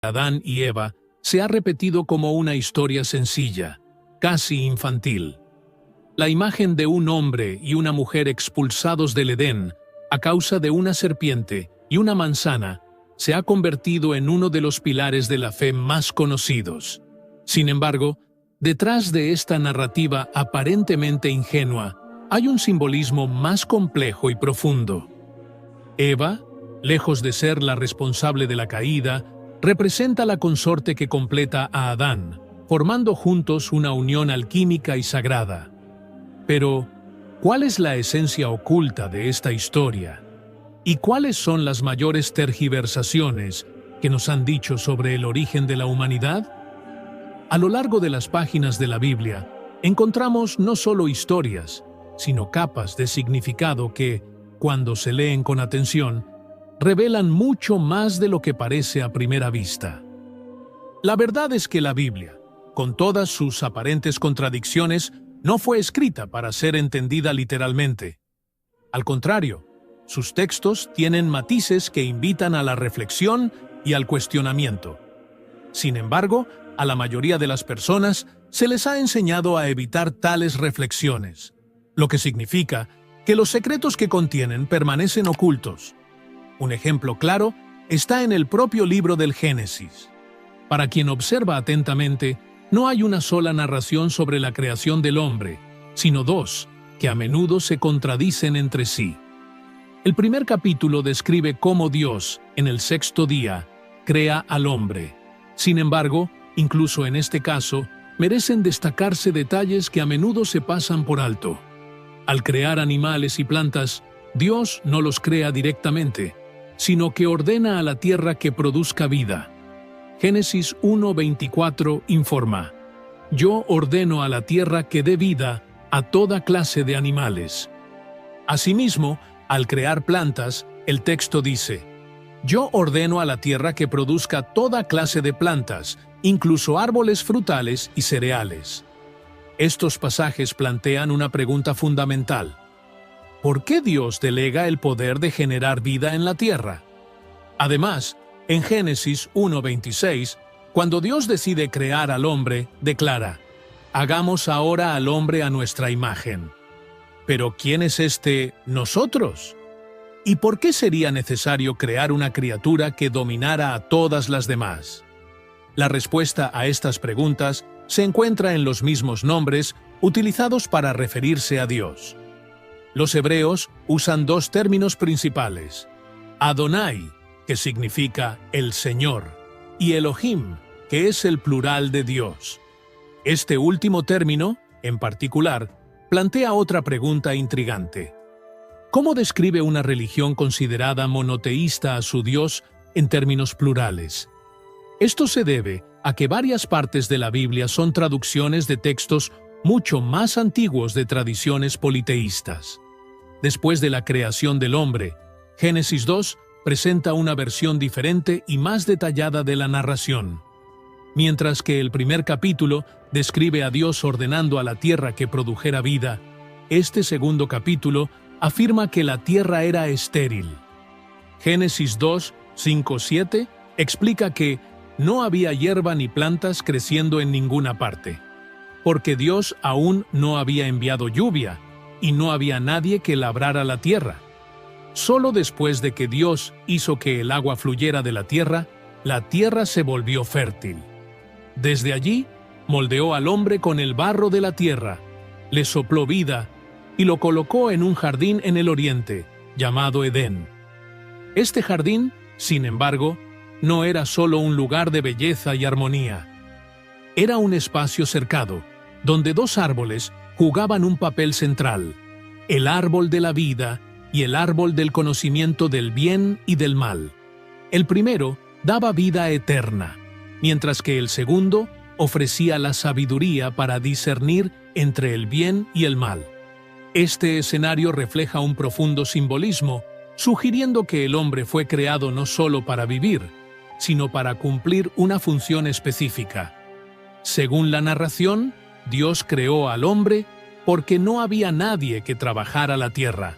Adán y Eva se ha repetido como una historia sencilla, casi infantil. La imagen de un hombre y una mujer expulsados del Edén a causa de una serpiente y una manzana se ha convertido en uno de los pilares de la fe más conocidos. Sin embargo, detrás de esta narrativa aparentemente ingenua, hay un simbolismo más complejo y profundo. Eva, lejos de ser la responsable de la caída, representa la consorte que completa a Adán, formando juntos una unión alquímica y sagrada. Pero, ¿cuál es la esencia oculta de esta historia? ¿Y cuáles son las mayores tergiversaciones que nos han dicho sobre el origen de la humanidad? A lo largo de las páginas de la Biblia, encontramos no solo historias, sino capas de significado que, cuando se leen con atención, revelan mucho más de lo que parece a primera vista. La verdad es que la Biblia, con todas sus aparentes contradicciones, no fue escrita para ser entendida literalmente. Al contrario, sus textos tienen matices que invitan a la reflexión y al cuestionamiento. Sin embargo, a la mayoría de las personas se les ha enseñado a evitar tales reflexiones, lo que significa que los secretos que contienen permanecen ocultos. Un ejemplo claro está en el propio libro del Génesis. Para quien observa atentamente, no hay una sola narración sobre la creación del hombre, sino dos, que a menudo se contradicen entre sí. El primer capítulo describe cómo Dios, en el sexto día, crea al hombre. Sin embargo, incluso en este caso, merecen destacarse detalles que a menudo se pasan por alto. Al crear animales y plantas, Dios no los crea directamente, sino que ordena a la tierra que produzca vida. Génesis 1:24 informa: «Yo ordeno a la tierra que dé vida a toda clase de animales». Asimismo, al crear plantas, el texto dice: «Yo ordeno a la tierra que produzca toda clase de plantas, incluso árboles frutales y cereales». Estos pasajes plantean una pregunta fundamental. ¿Por qué Dios delega el poder de generar vida en la tierra? Además, en Génesis 1:26, cuando Dios decide crear al hombre, declara: «Hagamos ahora al hombre a nuestra imagen». ¿Pero quién es este nosotros? ¿Y por qué sería necesario crear una criatura que dominara a todas las demás? La respuesta a estas preguntas se encuentra en los mismos nombres utilizados para referirse a Dios. Los hebreos usan dos términos principales: Adonai, que significa el Señor, y Elohim, que es el plural de Dios. Este último término, en particular, plantea otra pregunta intrigante. ¿Cómo describe una religión considerada monoteísta a su Dios en términos plurales? Esto se debe a que varias partes de la Biblia son traducciones de textos mucho más antiguos de tradiciones politeístas. Después de la creación del hombre, Génesis 2 presenta una versión diferente y más detallada de la narración. Mientras que el primer capítulo describe a Dios ordenando a la tierra que produjera vida, este segundo capítulo afirma que la tierra era estéril. Génesis 2, 5, 7 explica que no había hierba ni plantas creciendo en ninguna parte, porque Dios aún no había enviado lluvia y no había nadie que labrara la tierra. Solo después de que Dios hizo que el agua fluyera de la tierra se volvió fértil. Desde allí, moldeó al hombre con el barro de la tierra, le sopló vida y lo colocó en un jardín en el oriente, llamado Edén. Este jardín, sin embargo, no era solo un lugar de belleza y armonía. Era un espacio cercado, donde dos árboles jugaban un papel central: el árbol de la vida y el árbol del conocimiento del bien y del mal. El primero daba vida eterna, mientras que el segundo ofrecía la sabiduría para discernir entre el bien y el mal. Este escenario refleja un profundo simbolismo, sugiriendo que el hombre fue creado no solo para vivir, sino para cumplir una función específica. Según la narración, Dios creó al hombre porque no había nadie que trabajara la tierra.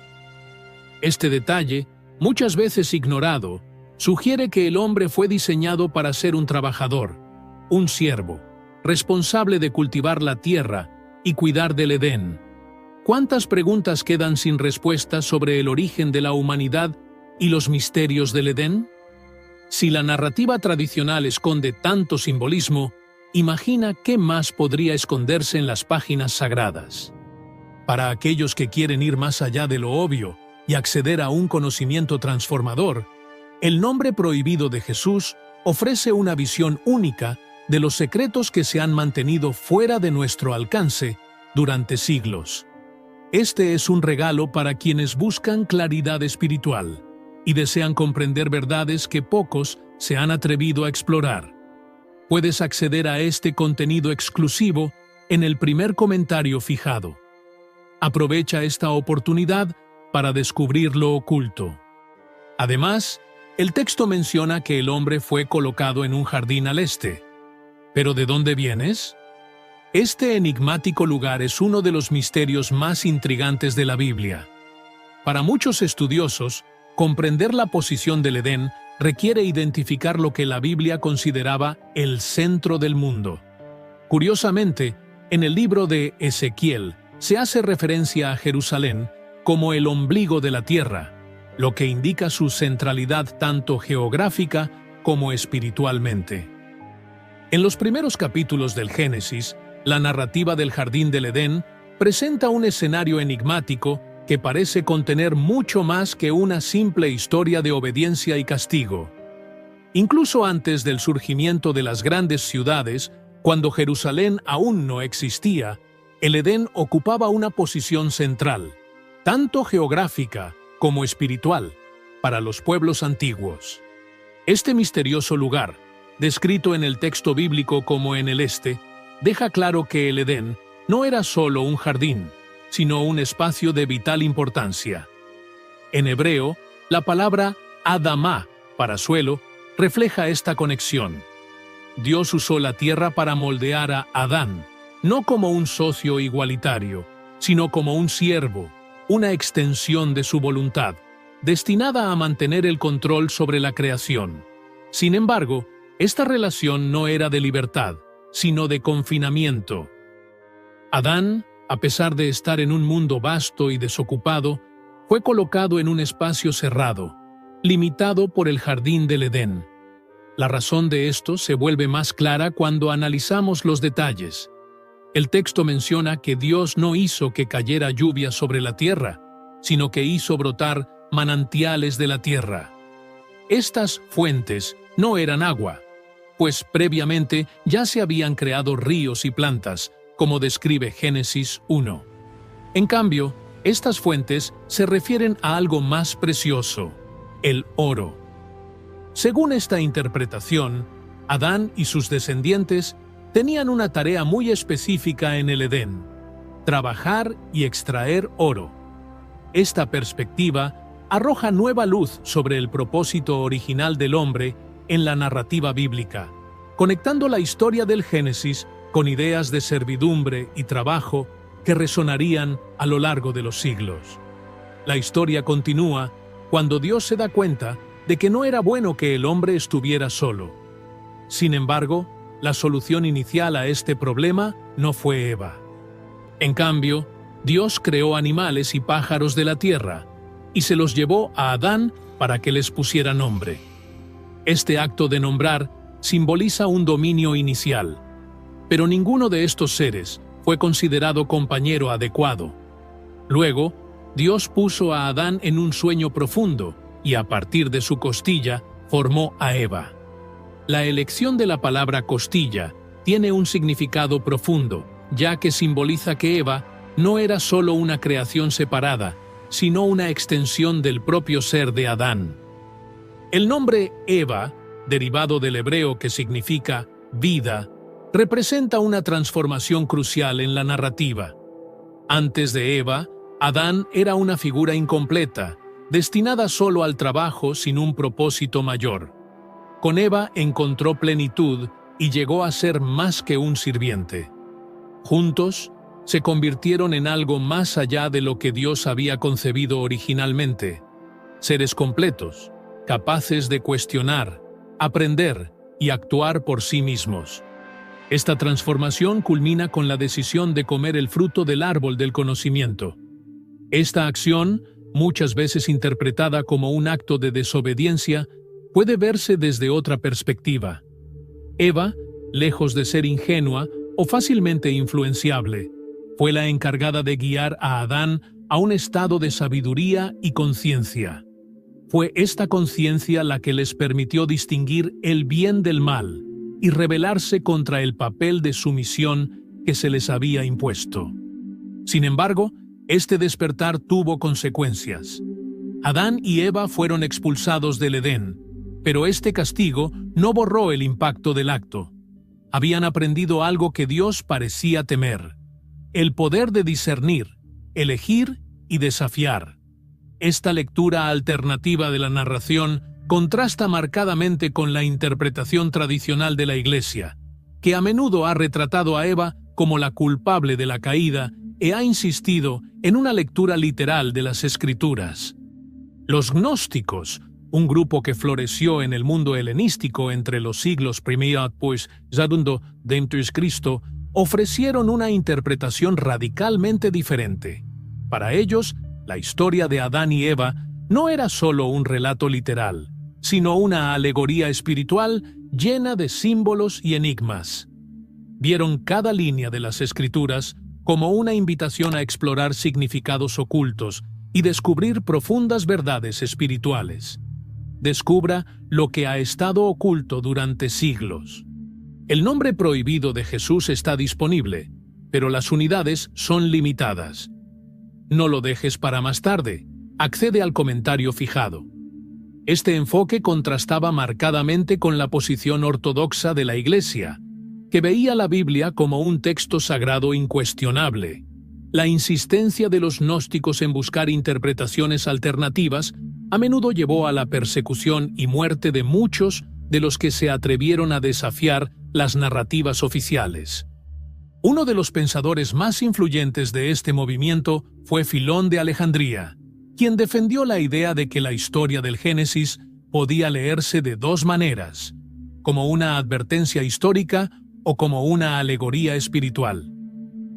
Este detalle, muchas veces ignorado, sugiere que el hombre fue diseñado para ser un trabajador, un siervo, responsable de cultivar la tierra y cuidar del Edén. ¿Cuántas preguntas quedan sin respuesta sobre el origen de la humanidad y los misterios del Edén? Si la narrativa tradicional esconde tanto simbolismo, imagina qué más podría esconderse en las páginas sagradas. Para aquellos que quieren ir más allá de lo obvio y acceder a un conocimiento transformador, el nombre prohibido de Jesús ofrece una visión única de los secretos que se han mantenido fuera de nuestro alcance durante siglos. Este es un regalo para quienes buscan claridad espiritual y desean comprender verdades que pocos se han atrevido a explorar. Puedes acceder a este contenido exclusivo en el primer comentario fijado. Aprovecha esta oportunidad para descubrir lo oculto. Además, el texto menciona que el hombre fue colocado en un jardín al este. ¿Pero de dónde vienes? Este enigmático lugar es uno de los misterios más intrigantes de la Biblia. Para muchos estudiosos, comprender la posición del Edén requiere identificar lo que la Biblia consideraba el centro del mundo. Curiosamente, en el libro de Ezequiel se hace referencia a Jerusalén como el ombligo de la tierra, lo que indica su centralidad tanto geográfica como espiritualmente. En los primeros capítulos del Génesis, la narrativa del Jardín del Edén presenta un escenario enigmático que parece contener mucho más que una simple historia de obediencia y castigo. Incluso antes del surgimiento de las grandes ciudades, cuando Jerusalén aún no existía, el Edén ocupaba una posición central, tanto geográfica como espiritual, para los pueblos antiguos. Este misterioso lugar, descrito en el texto bíblico como en el este, deja claro que el Edén no era solo un jardín, sino un espacio de vital importancia. En hebreo, la palabra Adamá, para suelo, refleja esta conexión. Dios usó la tierra para moldear a Adán, no como un socio igualitario, sino como un siervo, una extensión de su voluntad, destinada a mantener el control sobre la creación. Sin embargo, esta relación no era de libertad, sino de confinamiento. Adán, a pesar de estar en un mundo vasto y desocupado, fue colocado en un espacio cerrado, limitado por el jardín del Edén. La razón de esto se vuelve más clara cuando analizamos los detalles. El texto menciona que Dios no hizo que cayera lluvia sobre la tierra, sino que hizo brotar manantiales de la tierra. Estas fuentes no eran agua, pues previamente ya se habían creado ríos y plantas, como describe Génesis 1. En cambio, estas fuentes se refieren a algo más precioso, el oro. Según esta interpretación, Adán y sus descendientes tenían una tarea muy específica en el Edén: trabajar y extraer oro. Esta perspectiva arroja nueva luz sobre el propósito original del hombre en la narrativa bíblica, conectando la historia del Génesis con ideas de servidumbre y trabajo que resonarían a lo largo de los siglos. La historia continúa cuando Dios se da cuenta de que no era bueno que el hombre estuviera solo. Sin embargo, la solución inicial a este problema no fue Eva. En cambio, Dios creó animales y pájaros de la tierra y se los llevó a Adán para que les pusiera nombre. Este acto de nombrar simboliza un dominio inicial, pero ninguno de estos seres fue considerado compañero adecuado. Luego, Dios puso a Adán en un sueño profundo y a partir de su costilla formó a Eva. La elección de la palabra costilla tiene un significado profundo, ya que simboliza que Eva no era solo una creación separada, sino una extensión del propio ser de Adán. El nombre Eva, derivado del hebreo que significa vida, representa una transformación crucial en la narrativa. Antes de Eva, Adán era una figura incompleta, destinada solo al trabajo sin un propósito mayor. Con Eva encontró plenitud y llegó a ser más que un sirviente. Juntos, se convirtieron en algo más allá de lo que Dios había concebido originalmente: seres completos, capaces de cuestionar, aprender y actuar por sí mismos. Esta transformación culmina con la decisión de comer el fruto del árbol del conocimiento. Esta acción, muchas veces interpretada como un acto de desobediencia, puede verse desde otra perspectiva. Eva, lejos de ser ingenua o fácilmente influenciable, fue la encargada de guiar a Adán a un estado de sabiduría y conciencia. Fue esta conciencia la que les permitió distinguir el bien del mal y rebelarse contra el papel de sumisión que se les había impuesto. Sin embargo, este despertar tuvo consecuencias. Adán y Eva fueron expulsados del Edén, pero este castigo no borró el impacto del acto. Habían aprendido algo que Dios parecía temer: el poder de discernir, elegir y desafiar. Esta lectura alternativa de la narración contrasta marcadamente con la interpretación tradicional de la Iglesia, que a menudo ha retratado a Eva como la culpable de la caída y ha insistido en una lectura literal de las Escrituras. Los gnósticos, un grupo que floreció en el mundo helenístico entre los siglos I pues segundo d.C., ofrecieron una interpretación radicalmente diferente. Para ellos, la historia de Adán y Eva no era solo un relato literal, sino una alegoría espiritual llena de símbolos y enigmas. Vieron cada línea de las Escrituras como una invitación a explorar significados ocultos y descubrir profundas verdades espirituales. Descubra lo que ha estado oculto durante siglos. El nombre prohibido de Jesús está disponible, pero las unidades son limitadas. No lo dejes para más tarde. Accede al comentario fijado. Este enfoque contrastaba marcadamente con la posición ortodoxa de la Iglesia, que veía la Biblia como un texto sagrado incuestionable. La insistencia de los gnósticos en buscar interpretaciones alternativas a menudo llevó a la persecución y muerte de muchos de los que se atrevieron a desafiar las narrativas oficiales. Uno de los pensadores más influyentes de este movimiento fue Filón de Alejandría, quien defendió la idea de que la historia del Génesis podía leerse de dos maneras: como una advertencia histórica o como una alegoría espiritual.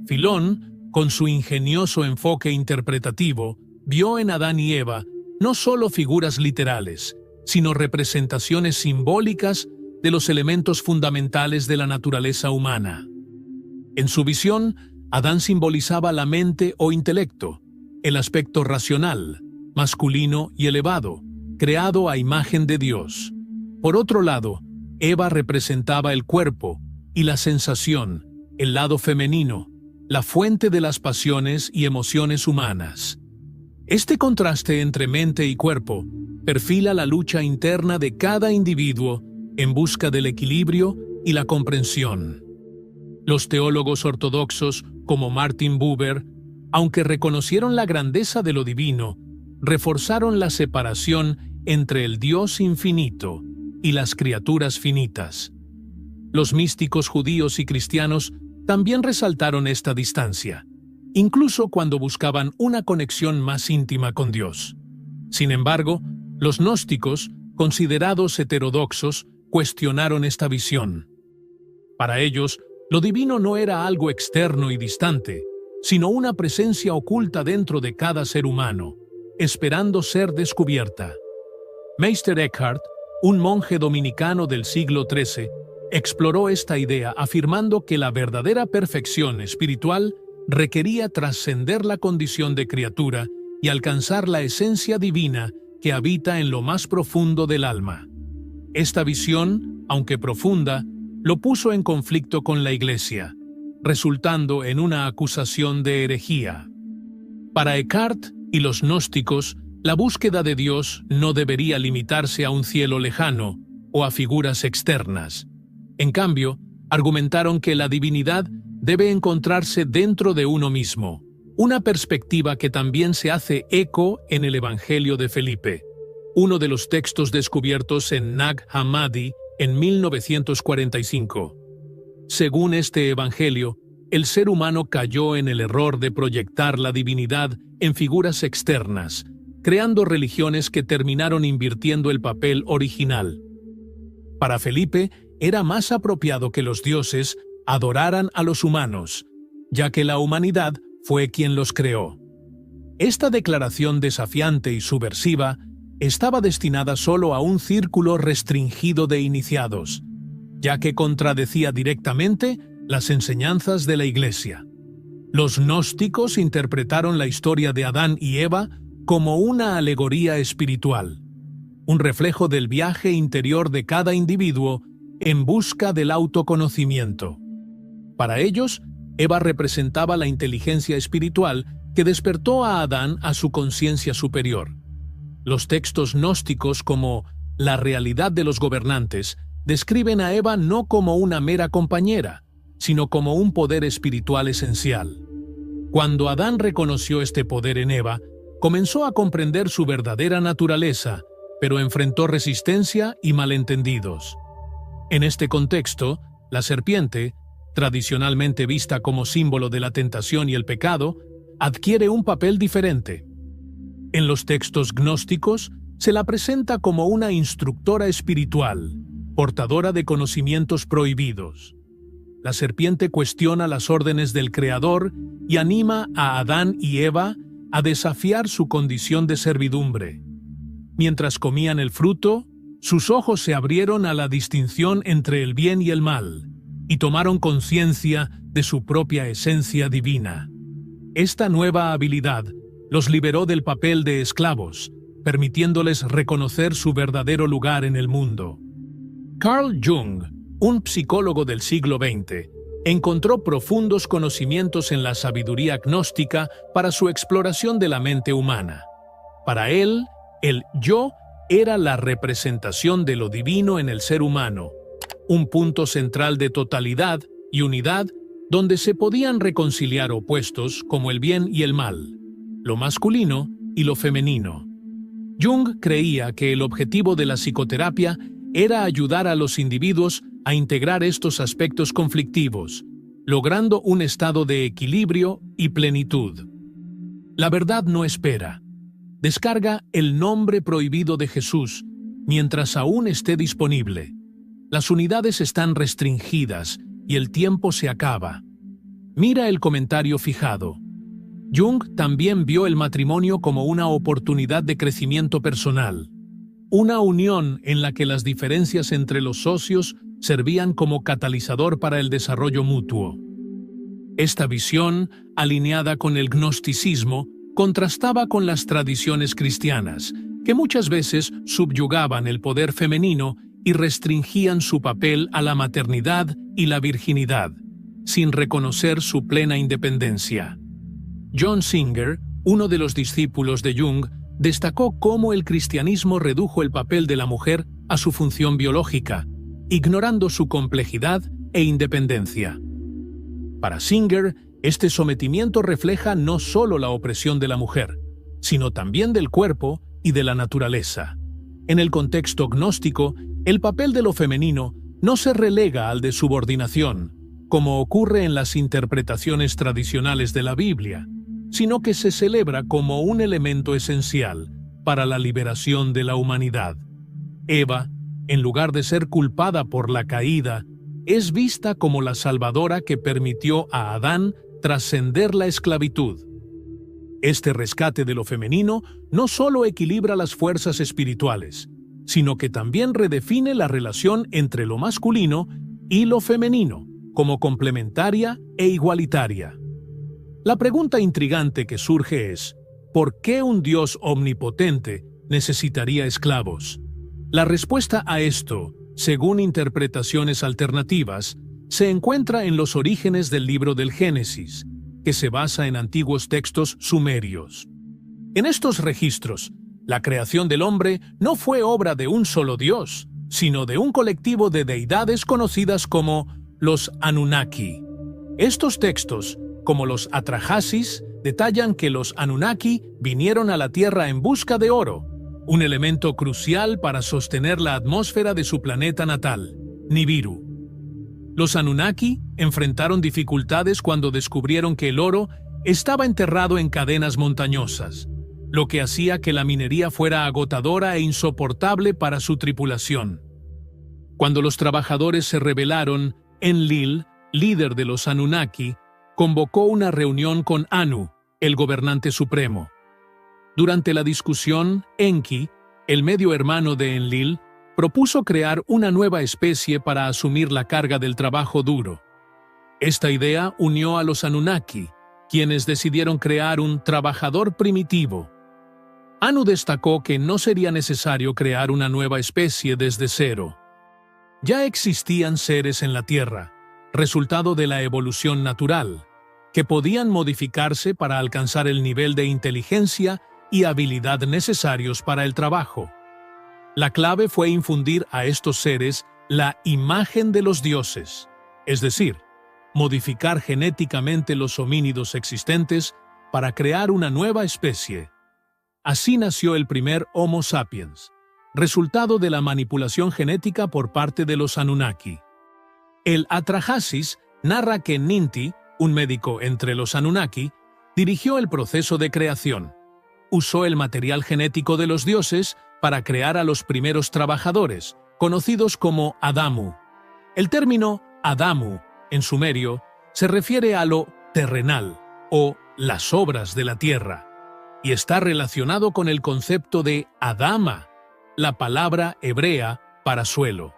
Filón, con su ingenioso enfoque interpretativo, vio en Adán y Eva no solo figuras literales, sino representaciones simbólicas de los elementos fundamentales de la naturaleza humana. En su visión, Adán simbolizaba la mente o intelecto, el aspecto racional, masculino y elevado, creado a imagen de Dios. Por otro lado, Eva representaba el cuerpo y la sensación, el lado femenino, la fuente de las pasiones y emociones humanas. Este contraste entre mente y cuerpo perfila la lucha interna de cada individuo en busca del equilibrio y la comprensión. Los teólogos ortodoxos, como Martin Buber, aunque reconocieron la grandeza de lo divino, reforzaron la separación entre el Dios infinito y las criaturas finitas. Los místicos judíos y cristianos también resaltaron esta distancia, incluso cuando buscaban una conexión más íntima con Dios. Sin embargo, los gnósticos, considerados heterodoxos, cuestionaron esta visión. Para ellos, lo divino no era algo externo y distante, sino una presencia oculta dentro de cada ser humano, esperando ser descubierta. Meister Eckhart, un monje dominicano del siglo XIII, exploró esta idea afirmando que la verdadera perfección espiritual requería trascender la condición de criatura y alcanzar la esencia divina que habita en lo más profundo del alma. Esta visión, aunque profunda, lo puso en conflicto con la Iglesia, resultando en una acusación de herejía. Para Eckhart y los gnósticos, la búsqueda de Dios no debería limitarse a un cielo lejano o a figuras externas. En cambio, argumentaron que la divinidad debe encontrarse dentro de uno mismo, una perspectiva que también se hace eco en el Evangelio de Felipe, uno de los textos descubiertos en Nag Hammadi en 1945. Según este Evangelio, el ser humano cayó en el error de proyectar la divinidad en figuras externas, creando religiones que terminaron invirtiendo el papel original. Para Felipe, era más apropiado que los dioses adoraran a los humanos, ya que la humanidad fue quien los creó. Esta declaración desafiante y subversiva estaba destinada solo a un círculo restringido de iniciados, ya que contradecía directamente las enseñanzas de la Iglesia. Los gnósticos interpretaron la historia de Adán y Eva como una alegoría espiritual, un reflejo del viaje interior de cada individuo en busca del autoconocimiento. Para ellos, Eva representaba la inteligencia espiritual que despertó a Adán a su conciencia superior. Los textos gnósticos como La realidad de los gobernantes describen a Eva no como una mera compañera, sino como un poder espiritual esencial. Cuando Adán reconoció este poder en Eva, comenzó a comprender su verdadera naturaleza, pero enfrentó resistencia y malentendidos. En este contexto, la serpiente, tradicionalmente vista como símbolo de la tentación y el pecado, adquiere un papel diferente. En los textos gnósticos, se la presenta como una instructora espiritual, portadora de conocimientos prohibidos. La serpiente cuestiona las órdenes del Creador y anima a Adán y Eva a desafiar su condición de servidumbre. Mientras comían el fruto, sus ojos se abrieron a la distinción entre el bien y el mal, y tomaron conciencia de su propia esencia divina. Esta nueva habilidad los liberó del papel de esclavos, permitiéndoles reconocer su verdadero lugar en el mundo. Carl Jung, un psicólogo del siglo XX, encontró profundos conocimientos en la sabiduría gnóstica para su exploración de la mente humana. Para él, el yo era la representación de lo divino en el ser humano, un punto central de totalidad y unidad donde se podían reconciliar opuestos como el bien y el mal, lo masculino y lo femenino. Jung creía que el objetivo de la psicoterapia era ayudar a los individuos a integrar estos aspectos conflictivos, logrando un estado de equilibrio y plenitud. La verdad no espera. Descarga El nombre prohibido de Jesús mientras aún esté disponible. Las unidades están restringidas y el tiempo se acaba. Mira el comentario fijado. Jung también vio el matrimonio como una oportunidad de crecimiento personal, una unión en la que las diferencias entre los socios servían como catalizador para el desarrollo mutuo. Esta visión, alineada con el gnosticismo, contrastaba con las tradiciones cristianas, que muchas veces subyugaban el poder femenino y restringían su papel a la maternidad y la virginidad, sin reconocer su plena independencia. John Singer, uno de los discípulos de Jung, destacó cómo el cristianismo redujo el papel de la mujer a su función biológica, ignorando su complejidad e independencia. Para Singer, este sometimiento refleja no solo la opresión de la mujer, sino también del cuerpo y de la naturaleza. En el contexto gnóstico, el papel de lo femenino no se relega al de subordinación, como ocurre en las interpretaciones tradicionales de la Biblia, sino que se celebra como un elemento esencial para la liberación de la humanidad. Eva, en lugar de ser culpada por la caída, es vista como la salvadora que permitió a Adán trascender la esclavitud. Este rescate de lo femenino no solo equilibra las fuerzas espirituales, sino que también redefine la relación entre lo masculino y lo femenino, como complementaria e igualitaria. La pregunta intrigante que surge es, ¿por qué un Dios omnipotente necesitaría esclavos? La respuesta a esto, según interpretaciones alternativas, se encuentra en los orígenes del libro del Génesis, que se basa en antiguos textos sumerios. En estos registros, la creación del hombre no fue obra de un solo Dios, sino de un colectivo de deidades conocidas como los Anunnaki. Estos textos, como los Atrahasis, detallan que los Anunnaki vinieron a la Tierra en busca de oro, un elemento crucial para sostener la atmósfera de su planeta natal, Nibiru. Los Anunnaki enfrentaron dificultades cuando descubrieron que el oro estaba enterrado en cadenas montañosas, lo que hacía que la minería fuera agotadora e insoportable para su tripulación. Cuando los trabajadores se rebelaron, Enlil, líder de los Anunnaki, convocó una reunión con Anu, el gobernante supremo. Durante la discusión, Enki, el medio hermano de Enlil, propuso crear una nueva especie para asumir la carga del trabajo duro. Esta idea unió a los Anunnaki, quienes decidieron crear un trabajador primitivo. Anu destacó que no sería necesario crear una nueva especie desde cero. Ya existían seres en la Tierra, resultado de la evolución natural, que podían modificarse para alcanzar el nivel de inteligencia y habilidad necesarios para el trabajo. La clave fue infundir a estos seres la imagen de los dioses, es decir, modificar genéticamente los homínidos existentes para crear una nueva especie. Así nació el primer Homo sapiens, resultado de la manipulación genética por parte de los Anunnaki. El Atrahasis narra que Ninti, un médico entre los Anunnaki, dirigió el proceso de creación. Usó el material genético de los dioses para crear a los primeros trabajadores, conocidos como Adamu. El término Adamu, en sumerio, se refiere a lo terrenal, o las obras de la tierra, y está relacionado con el concepto de Adama, la palabra hebrea para suelo.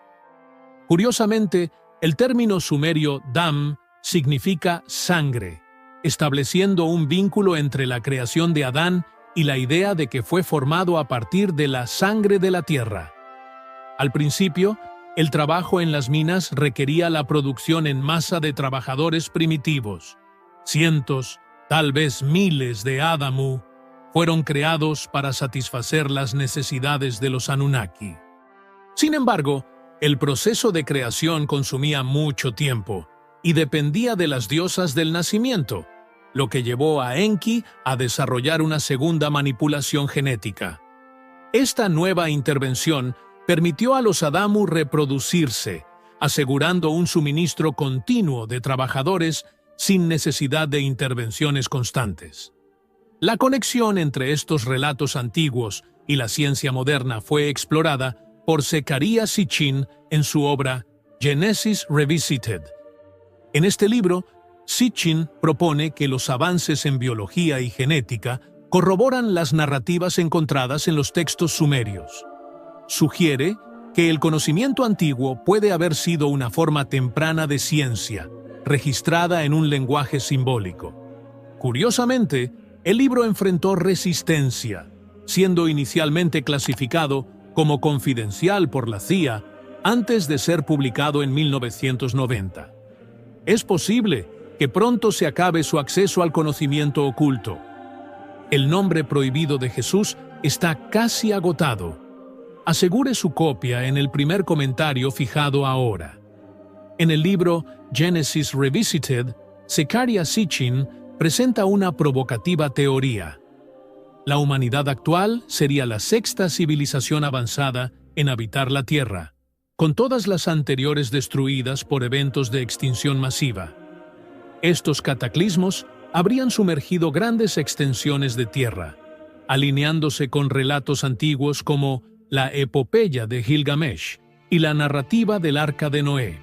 Curiosamente, el término sumerio Dam significa sangre, estableciendo un vínculo entre la creación de Adán y la idea de que fue formado a partir de la sangre de la tierra. Al principio, el trabajo en las minas requería la producción en masa de trabajadores primitivos. Cientos, tal vez miles de Adamu fueron creados para satisfacer las necesidades de los Anunnaki. Sin embargo, el proceso de creación consumía mucho tiempo y dependía de las diosas del nacimiento, lo que llevó a Enki a desarrollar una segunda manipulación genética. Esta nueva intervención permitió a los Adamu reproducirse, asegurando un suministro continuo de trabajadores sin necesidad de intervenciones constantes. La conexión entre estos relatos antiguos y la ciencia moderna fue explorada por Zecharia Sitchin en su obra Genesis Revisited. En este libro, Sitchin propone que los avances en biología y genética corroboran las narrativas encontradas en los textos sumerios. Sugiere que el conocimiento antiguo puede haber sido una forma temprana de ciencia, registrada en un lenguaje simbólico. Curiosamente, el libro enfrentó resistencia, siendo inicialmente clasificado como confidencial por la CIA antes de ser publicado en 1990. Es posible que pronto se acabe su acceso al conocimiento oculto. El nombre prohibido de Jesús está casi agotado. Asegure su copia en el primer comentario fijado ahora. En el libro Genesis Revisited, Zecharia Sitchin presenta una provocativa teoría. La humanidad actual sería la sexta civilización avanzada en habitar la Tierra, con todas las anteriores destruidas por eventos de extinción masiva. Estos cataclismos habrían sumergido grandes extensiones de tierra, alineándose con relatos antiguos como la epopeya de Gilgamesh y la narrativa del Arca de Noé.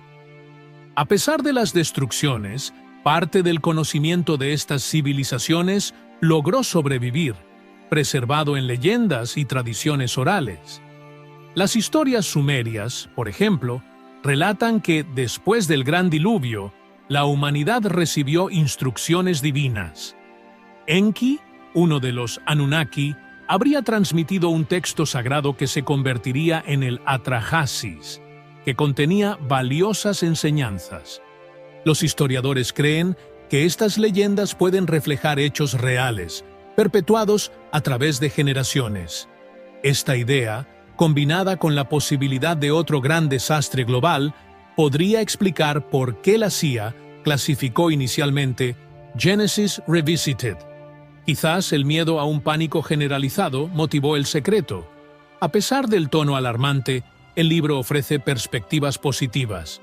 A pesar de las destrucciones, parte del conocimiento de estas civilizaciones logró sobrevivir, preservado en leyendas y tradiciones orales. Las historias sumerias, por ejemplo, relatan que después del gran diluvio, la humanidad recibió instrucciones divinas. Enki, uno de los Anunnaki, habría transmitido un texto sagrado que se convertiría en el Atrahasis, que contenía valiosas enseñanzas. Los historiadores creen que estas leyendas pueden reflejar hechos reales, perpetuados a través de generaciones. Esta idea, combinada con la posibilidad de otro gran desastre global, podría explicar por qué la CIA clasificó inicialmente Genesis Revisited. Quizás el miedo a un pánico generalizado motivó el secreto. A pesar del tono alarmante, el libro ofrece perspectivas positivas.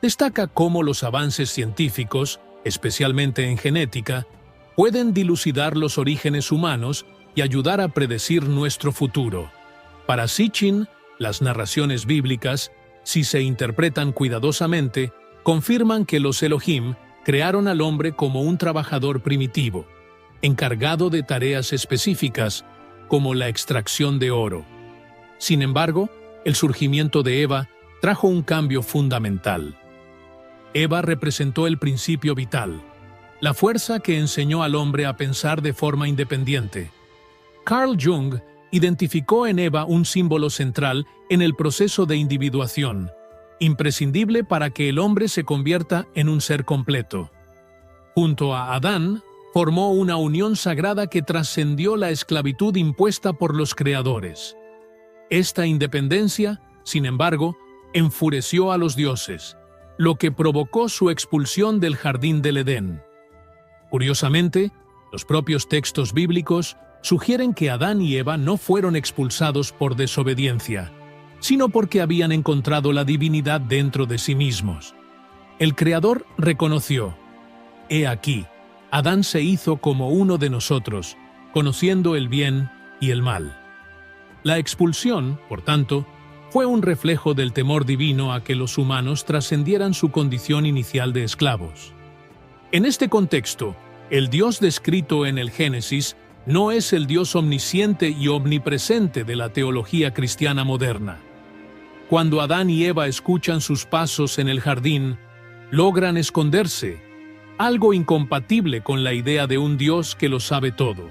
Destaca cómo los avances científicos, especialmente en genética, pueden dilucidar los orígenes humanos y ayudar a predecir nuestro futuro. Para Sitchin, las narraciones bíblicas, si se interpretan cuidadosamente, confirman que los Elohim crearon al hombre como un trabajador primitivo, encargado de tareas específicas, como la extracción de oro. Sin embargo, el surgimiento de Eva trajo un cambio fundamental. Eva representó el principio vital, la fuerza que enseñó al hombre a pensar de forma independiente. Carl Jung identificó en Eva un símbolo central en el proceso de individuación, imprescindible para que el hombre se convierta en un ser completo. Junto a Adán, formó una unión sagrada que trascendió la esclavitud impuesta por los creadores. Esta independencia, sin embargo, enfureció a los dioses, lo que provocó su expulsión del jardín del Edén. Curiosamente, los propios textos bíblicos sugieren que Adán y Eva no fueron expulsados por desobediencia, sino porque habían encontrado la divinidad dentro de sí mismos. El Creador reconoció: «He aquí, Adán se hizo como uno de nosotros, conociendo el bien y el mal». La expulsión, por tanto, fue un reflejo del temor divino a que los humanos trascendieran su condición inicial de esclavos. En este contexto, el Dios descrito en el Génesis no es el Dios omnisciente y omnipresente de la teología cristiana moderna. Cuando Adán y Eva escuchan sus pasos en el jardín, logran esconderse, algo incompatible con la idea de un Dios que lo sabe todo.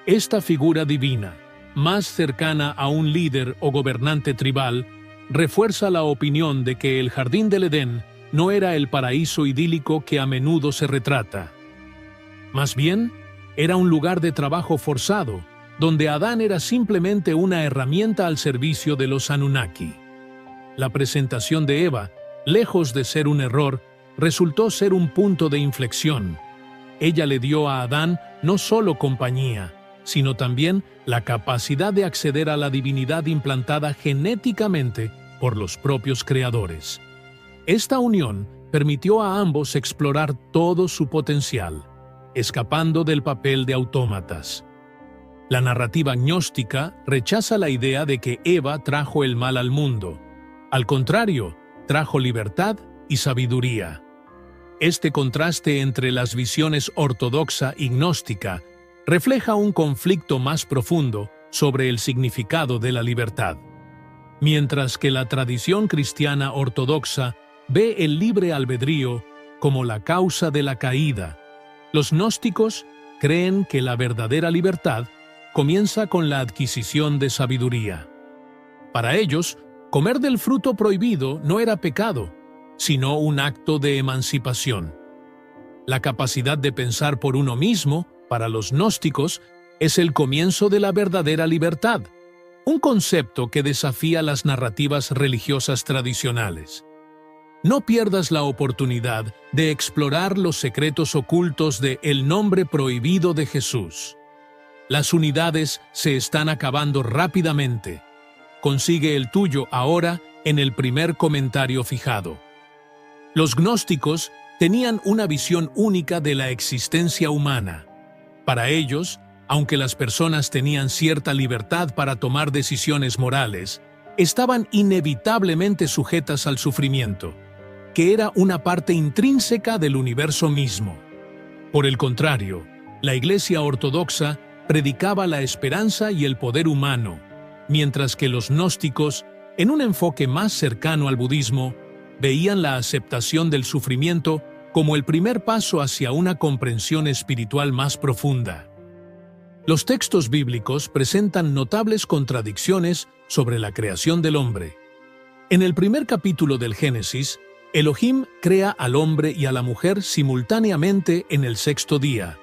Esta figura divina, más cercana a un líder o gobernante tribal, refuerza la opinión de que el jardín del Edén no era el paraíso idílico que a menudo se retrata. Más bien, era un lugar de trabajo forzado, donde Adán era simplemente una herramienta al servicio de los Anunnaki. La presentación de Eva, lejos de ser un error, resultó ser un punto de inflexión. Ella le dio a Adán no solo compañía, sino también la capacidad de acceder a la divinidad implantada genéticamente por los propios creadores. Esta unión permitió a ambos explorar todo su potencial, escapando del papel de autómatas. La narrativa gnóstica rechaza la idea de que Eva trajo el mal al mundo. Al contrario, trajo libertad y sabiduría. Este contraste entre las visiones ortodoxa y gnóstica refleja un conflicto más profundo sobre el significado de la libertad. Mientras que la tradición cristiana ortodoxa ve el libre albedrío como la causa de la caída, los gnósticos creen que la verdadera libertad comienza con la adquisición de sabiduría. Para ellos, comer del fruto prohibido no era pecado, sino un acto de emancipación. La capacidad de pensar por uno mismo, para los gnósticos, es el comienzo de la verdadera libertad, un concepto que desafía las narrativas religiosas tradicionales. No pierdas la oportunidad de explorar los secretos ocultos de El nombre prohibido de Jesús. Las unidades se están acabando rápidamente. Consigue el tuyo ahora en el primer comentario fijado. Los gnósticos tenían una visión única de la existencia humana. Para ellos, aunque las personas tenían cierta libertad para tomar decisiones morales, estaban inevitablemente sujetas al sufrimiento, que era una parte intrínseca del universo mismo. Por el contrario, la Iglesia ortodoxa predicaba la esperanza y el poder humano, mientras que los gnósticos, en un enfoque más cercano al budismo, veían la aceptación del sufrimiento como el primer paso hacia una comprensión espiritual más profunda. Los textos bíblicos presentan notables contradicciones sobre la creación del hombre. En el primer capítulo del Génesis, Elohim crea al hombre y a la mujer simultáneamente en el sexto día.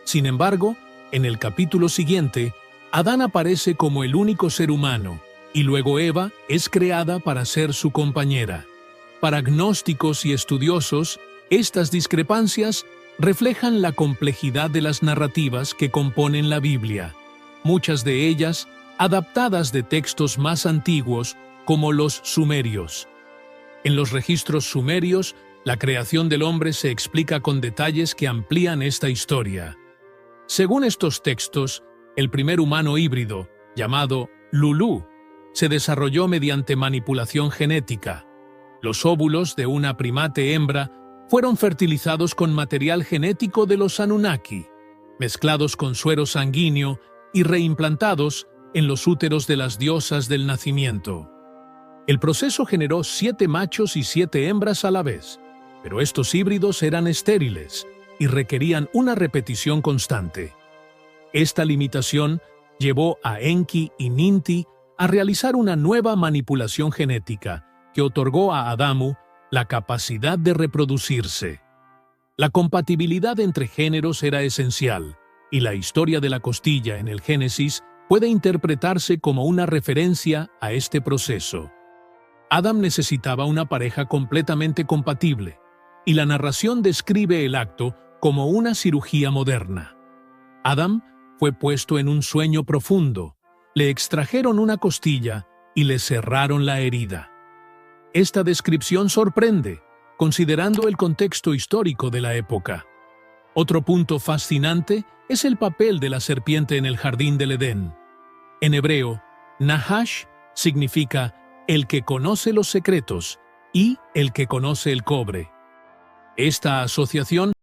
Sin embargo, en el capítulo siguiente, Adán aparece como el único ser humano, y luego Eva es creada para ser su compañera. Para gnósticos y estudiosos, estas discrepancias reflejan la complejidad de las narrativas que componen la Biblia, muchas de ellas adaptadas de textos más antiguos como los sumerios. En los registros sumerios, la creación del hombre se explica con detalles que amplían esta historia. Según estos textos, El primer humano híbrido, llamado Lulú, se desarrolló mediante manipulación genética. Los óvulos de una primate hembra fueron fertilizados con material genético de los Anunnaki, mezclados con suero sanguíneo y reimplantados en los úteros de las diosas del nacimiento. El proceso generó 7 machos y 7 hembras a la vez, pero estos híbridos eran estériles y requerían una repetición constante. Esta limitación llevó a Enki y Ninti a realizar una nueva manipulación genética que otorgó a Adamu la capacidad de reproducirse. La compatibilidad entre géneros era esencial, y la historia de la costilla en el Génesis puede interpretarse como una referencia a este proceso. Adam necesitaba una pareja completamente compatible, y la narración describe el acto como una cirugía moderna. Adam fue puesto en un sueño profundo, le extrajeron una costilla y le cerraron la herida. Esta descripción sorprende, considerando el contexto histórico de la época. Otro punto fascinante es el papel de la serpiente en el jardín del Edén. En hebreo, Nahash significa el que conoce los secretos y el que conoce el cobre. Esta asociación